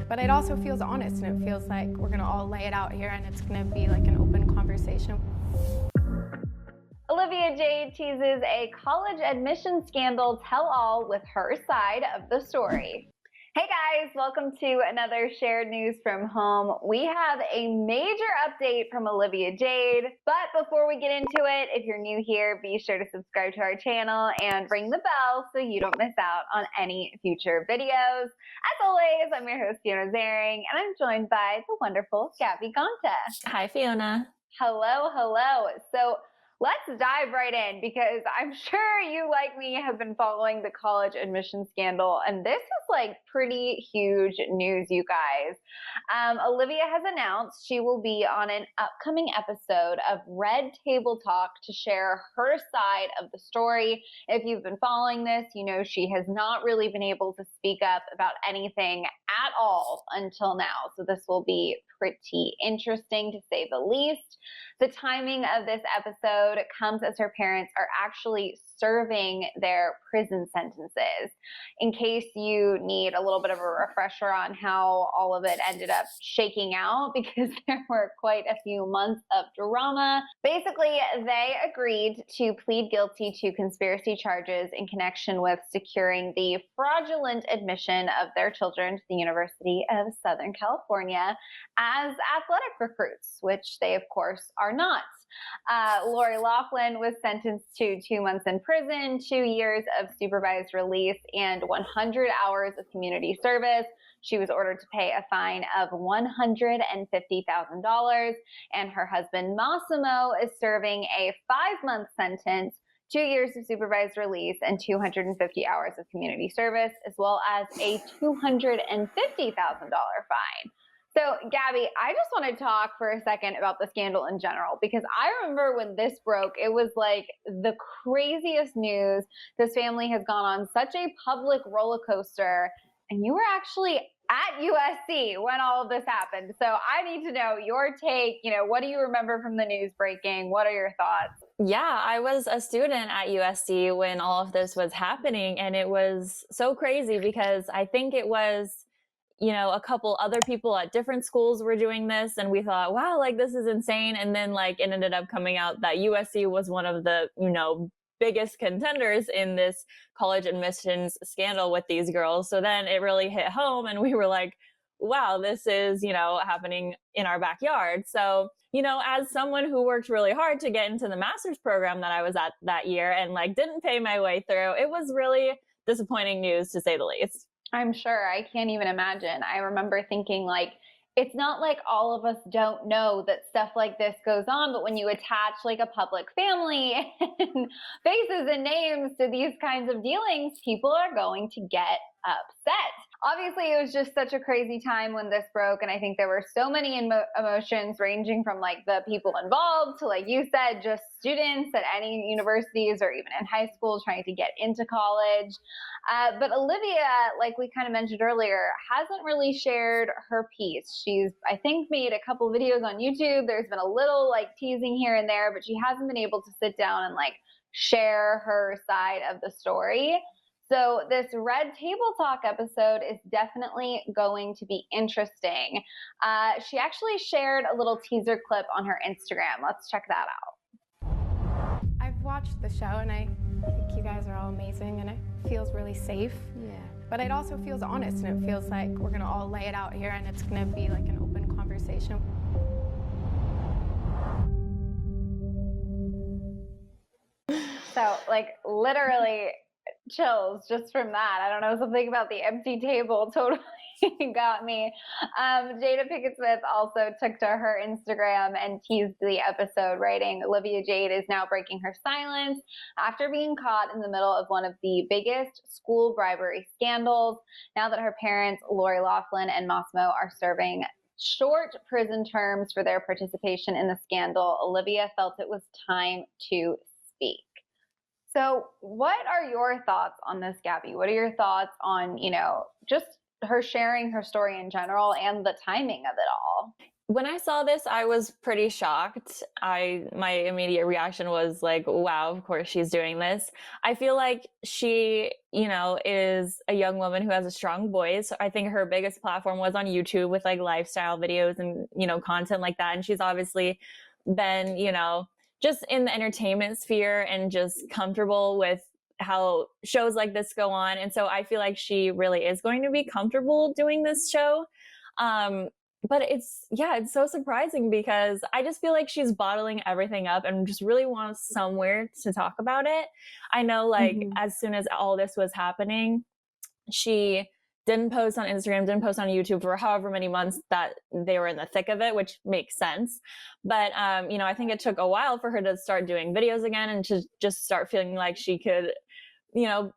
But it also feels honest, and it feels like we're gonna all lay it out here, and it's gonna be like an open conversation. Olivia Jade teases a college admission scandal tell-all with her side of the story. Hey guys, welcome to another shared news from home. We have a major update from Olivia Jade, but before we get into it, if you're new here, be sure to subscribe to our channel and ring the bell so you don't miss out on any future videos. As always, I'm your host, Fiona Zaring, and I'm joined by the wonderful Gabby Gonta. Hi, Fiona. Hello, hello. So let's dive right in because I'm sure you, like me, have been following the college admission scandal, and this is like pretty huge news, you guys. Olivia has announced she will be on an upcoming episode of Red Table Talk to share her side of the story. If you've been following this, you know she has not really been able to speak up about anything at all until now, so this will be pretty interesting to say the least. The timing of this episode comes as her parents are actually serving their prison sentences. In case you need a little bit of a refresher on how all of it ended up shaking out, because there were quite a few months of drama. Basically, they agreed to plead guilty to conspiracy charges in connection with securing the fraudulent admission of their children to the University of Southern California as athletic recruits, which they, of course, are not. Lori Loughlin was sentenced to 2 months in prison, 2 years of supervised release, and 100 hours of community service. She was ordered to pay a fine of $150,000, and her husband Massimo is serving a 5-month sentence, 2 years of supervised release, and 250 hours of community service, as well as a $250,000 fine. So, Gabby, I just want to talk for a second about the scandal in general, because I remember when this broke, it was like the craziest news. This family has gone on such a public roller coaster, and you were actually at USC when all of this happened. So I need to know your take. You know, what do you remember from the news breaking? What are your thoughts? Yeah, I was a student at USC when all of this was happening, and it was so crazy because I think it was, you know, a couple other people at different schools were doing this, and we thought, wow, like this is insane. And then like it ended up coming out that USC was one of the, you know, biggest contenders in this college admissions scandal with these girls. So then it really hit home, and we were like, wow, this is, you know, happening in our backyard. So, you know, as someone who worked really hard to get into the master's program that I was at that year and like didn't pay my way through, it was really disappointing news to say the least. I'm sure. I can't even imagine. I remember thinking like, it's not like all of us don't know that stuff like this goes on, but when you attach like a public family and faces and names to these kinds of dealings, people are going to get upset. Obviously, it was just such a crazy time when this broke, and I think there were so many emotions ranging from like the people involved to, like you said, just students at any universities or even in high school trying to get into college. But Olivia, like we kind of mentioned earlier, hasn't really shared her piece. She's, I think, made a couple videos on YouTube. There's been a little like teasing here and there, but she hasn't been able to sit down and like share her side of the story. So this Red Table Talk episode is definitely going to be interesting. She actually shared a little teaser clip on her Instagram. Let's check that out. I've watched the show, and I think you guys are all amazing, and it feels really safe. Yeah. But it also feels honest, and it feels like we're gonna all lay it out here, and it's gonna be like an open conversation. So, like, literally chills just from that. I don't know, something about the empty table totally got me. Jada Pinkett Smith also took to her Instagram and teased the episode, writing, Olivia Jade is now breaking her silence after being caught in the middle of one of the biggest school bribery scandals. Now that her parents, Lori Loughlin and Massimo, are serving short prison terms for their participation in the scandal, Olivia felt it was time to speak. So what are your thoughts on this, Gabby? What are your thoughts on, you know, just her sharing her story in general and the timing of it all? When I saw this, I was pretty shocked. My immediate reaction was like, wow, of course she's doing this. I feel like she, is a young woman who has a strong voice. I think her biggest platform was on YouTube with like lifestyle videos and, content like that. And she's obviously been, just in the entertainment sphere and just comfortable with how shows like this go on. And so I feel like she really is going to be comfortable doing this show. Um, but it's so surprising because I just feel like she's bottling everything up and just really wants somewhere to talk about it. I know, like, as soon as all this was happening, she didn't post on Instagram, didn't post on YouTube for however many months that they were in the thick of it, which makes sense. But, I think it took a while for her to start doing videos again and to just start feeling like she could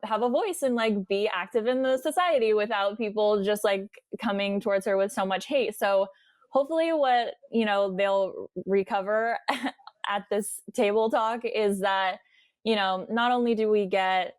have a voice and like be active in the society without people just like coming towards her with so much hate. So hopefully what, they'll recover at this table talk is that, not only do we get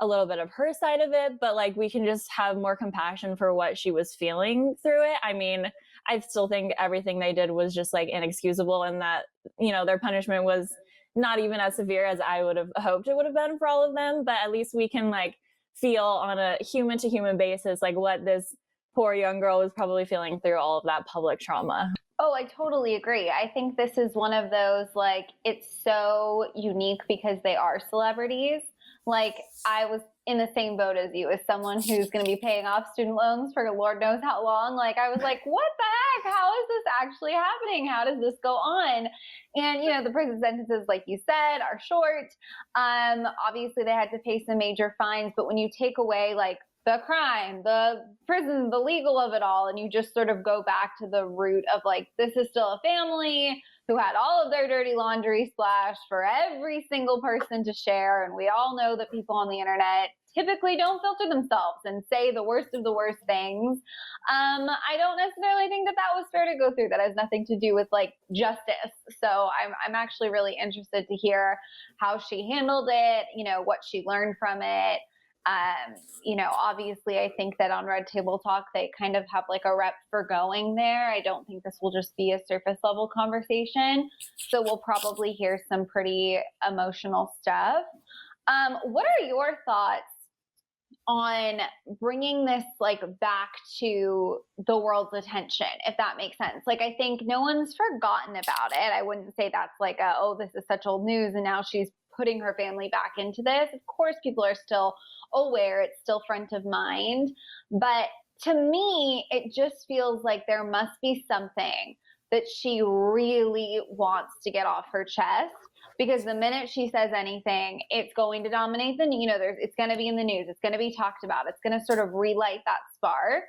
a little bit of her side of it, but like we can just have more compassion for what she was feeling through it. I mean, I still think everything they did was just like inexcusable and that, their punishment was not even as severe as I would have hoped it would have been for all of them, but at least we can like feel on a human to human basis like what this poor young girl was probably feeling through all of that public trauma. Oh, I totally agree. I think this is one of those, like, it's so unique because they are celebrities. Like, I was in the same boat as you, as someone who's going to be paying off student loans for Lord knows how long. Like, I was like, what the heck? How is this actually happening? How does this go on? And, the prison sentences, like you said, are short. Obviously, they had to pay some major fines. But when you take away, like, the crime, the prison, the legal of it all, and you just sort of go back to the root of like, this is still a family who had all of their dirty laundry splashed for every single person to share. And we all know that people on the internet typically don't filter themselves and say the worst of the worst things. I don't necessarily think that was fair to go through. That has nothing to do with like justice. So I'm actually really interested to hear how she handled it, what she learned from it. Obviously I think that on Red Table Talk, they kind of have like a rep for going there. I don't think this will just be a surface level conversation. So we'll probably hear some pretty emotional stuff. What are your thoughts on bringing this like back to the world's attention, if that makes sense? Like, I think no one's forgotten about it. I wouldn't say that's like this is such old news and now she's putting her family back into this. Of course, people are still aware. It's still front of mind. But to me, it just feels like there must be something that she really wants to get off her chest. Because the minute she says anything, it's going to dominate it's going to be in the news. It's going to be talked about. It's going to sort of relight that spark,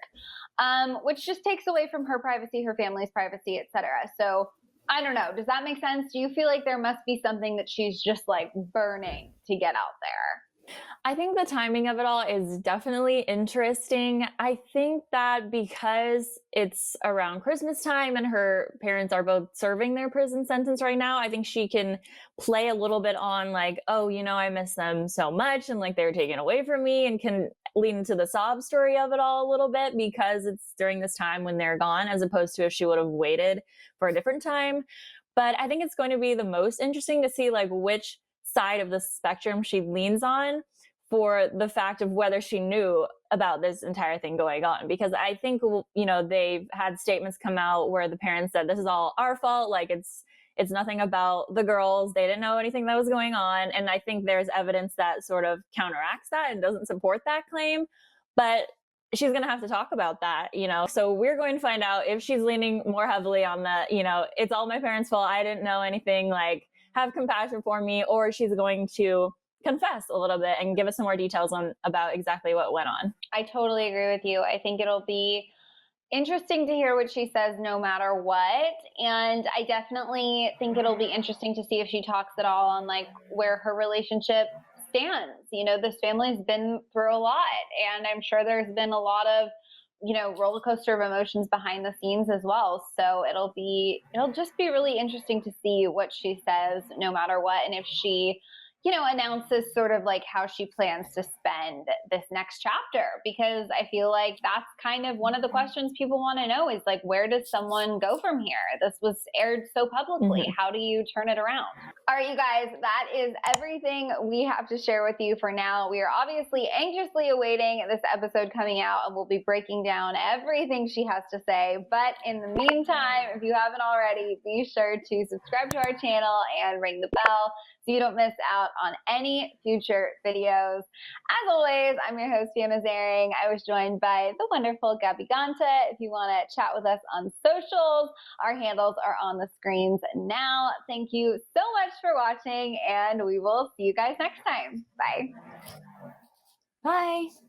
which just takes away from her privacy, her family's privacy, etc. So I don't know. Does that make sense? Do you feel like there must be something that she's just like burning to get out there? I think the timing of it all is definitely interesting. I think that because it's around Christmas time and her parents are both serving their prison sentence right now, I think she can play a little bit on like, oh, I miss them so much and like they were taken away from me, and can lean into the sob story of it all a little bit because it's during this time when they're gone, as opposed to if she would have waited for a different time. But I think it's going to be the most interesting to see like which side of the spectrum she leans on for the fact of whether she knew about this entire thing going on. Because I think, they've had statements come out where the parents said, this is all our fault. Like it's nothing about the girls. They didn't know anything that was going on. And I think there's evidence that sort of counteracts that and doesn't support that claim. But she's going to have to talk about that, So we're going to find out if she's leaning more heavily on the, it's all my parents' fault. I didn't know anything, like have compassion for me, or she's going to confess a little bit and give us some more details about exactly what went on. I totally agree with you. I think it'll be interesting to hear what she says no matter what. And I definitely think it'll be interesting to see if she talks at all on like where her relationship stands. This family's been through a lot, and I'm sure there's been a lot of, roller coaster of emotions behind the scenes as well. So it'll just be really interesting to see what she says no matter what. And if she announces sort of like how she plans to spend this next chapter, because I feel like that's kind of one of the questions people want to know is like, where does someone go from here? This was aired so publicly. Mm-hmm. How do you turn it around? All right, you guys, that is everything we have to share with you for now. We are obviously anxiously awaiting this episode coming out, and we'll be breaking down everything she has to say. But in the meantime, if you haven't already, be sure to subscribe to our channel and ring the bell so you don't miss out on any future videos. As always, I'm your host, Fiona Zaring. I was joined by the wonderful Gabby Ganta. If you want to chat with us on socials, our handles are on the screens now. Thank you so much for watching, and we will see you guys next time. Bye. Bye.